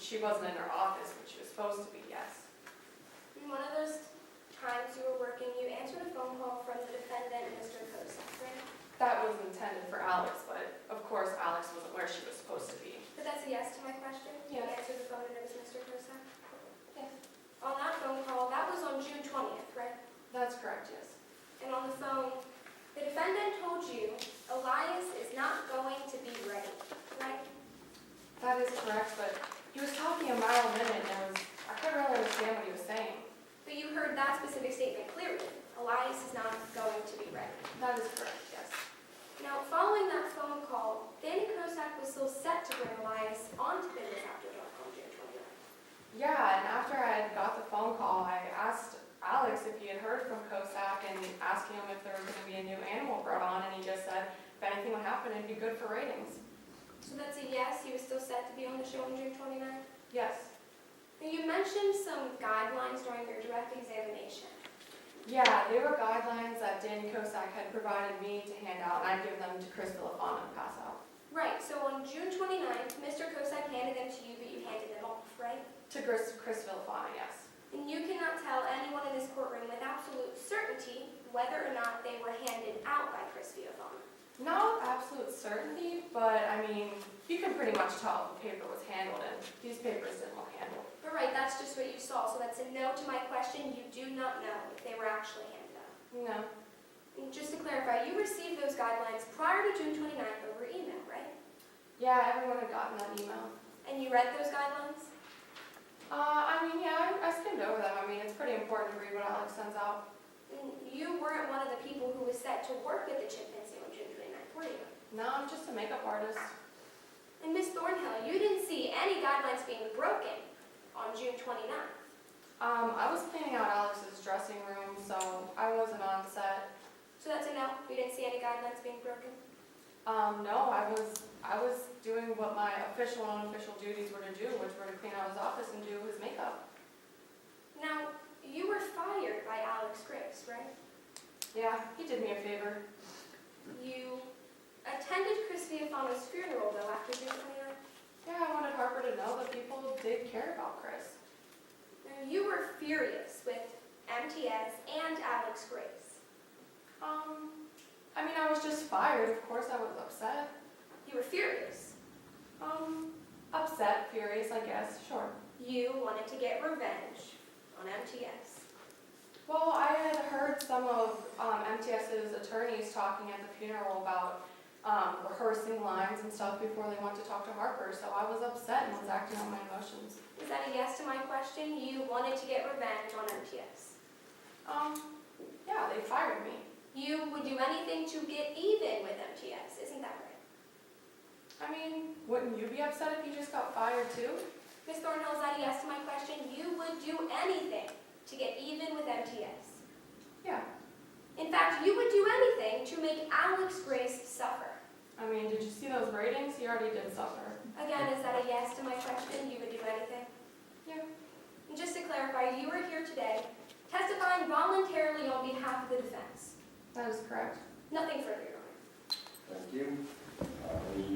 she wasn't in her office, but she was supposed to be, yes. In one of those times you were working, you answered a phone call from the defendant, Mr. Kosak, right? That was intended for Alex, but of course Alex wasn't where she was supposed to be. But that's a yes to my question? Yes. You answered the phone and it was Mr. Kosak? Yes. On that phone call, that was on June 20th, right? That's correct, yes. And on the phone, the defendant told you Elias is not going to be ready, right? That is correct, but he was talking a mile a minute and I couldn't really understand what he was saying. But you heard that specific statement clearly. Elias is not going to be ready. That is correct, yes. Now, following that phone call, Danny Kosak was still set to bring Elias on to business after dark on June 29th. Yeah, and after I got the phone call, I asked Alex if he had heard from Kosak and asking him if there was going to be a new animal brought on, and he just said if anything would happen, it'd be good for ratings. So that's a yes, he was still set to be on the show on June 29th? Yes. Now, you mentioned some guidelines during your direct examination. Yeah, they were guidelines that Danny Kosak had provided me to hand out, and I'd give them to Chris Villafana to pass out. Right, so on June 29th, Mr. Kosak handed them to you, but you handed them off, right? To Chris Villafana, yes. And you cannot tell anyone in this courtroom with absolute certainty whether or not they were handed out by Chris Villafana. Not with absolute certainty, but I mean, you can pretty much tell if the paper was handled, and these papers didn't look handled. But right, that's just what you saw, so that's a no to my question. You do not know if they were actually handed out. No. And just to clarify, you received those guidelines prior to June 29th over email, right? Yeah, everyone had gotten that email. And you read those guidelines? I mean, yeah, I skimmed over them. I mean, it's pretty important to read what Alex sends out. And you weren't one of the people who was set to work with the chimpanzee on June 29th, were you? No, I'm just a makeup artist. And Miss Thornhill, you didn't see any guidelines being broken on June 29th. I was cleaning out Alex's dressing room, so I wasn't on set. So that's a no? You didn't see any guidelines being broken? No, I was doing what my official and unofficial duties were to do, which were to clean out his office and do his makeup. Now, you were fired by Alex Grace, right? Yeah, he did me a favor. You attended Chris Villafana's funeral, though, after June 29th? Yeah, I wanted Harper to know that people did care about Chris. Now, you were furious with MTS and Alex Grace. I mean, I was just fired. Of course I was upset. You were furious. Upset, furious, I guess, sure. You wanted to get revenge on MTS. Well, I had heard some of MTS's attorneys talking at the funeral about rehearsing lines and stuff before they went to talk to Harper, so I was upset and was acting on my emotions. Is that a yes to my question? You wanted to get revenge on MTS. Yeah, they fired me. You would do anything to get even with MTS, isn't that right? I mean, wouldn't you be upset if you just got fired too? Ms. Thornhill, is that a yes to my question? You would do anything to get even with MTS. Yeah. In fact, you would do anything to make Alex Grace suffer. I mean, did you see those ratings? He already did suffer. Again, is that a yes to my question? You would do anything? Yeah. And just to clarify, you are here today testifying voluntarily on behalf of the defense. That is correct. Nothing further, Your Honor. Thank you. Any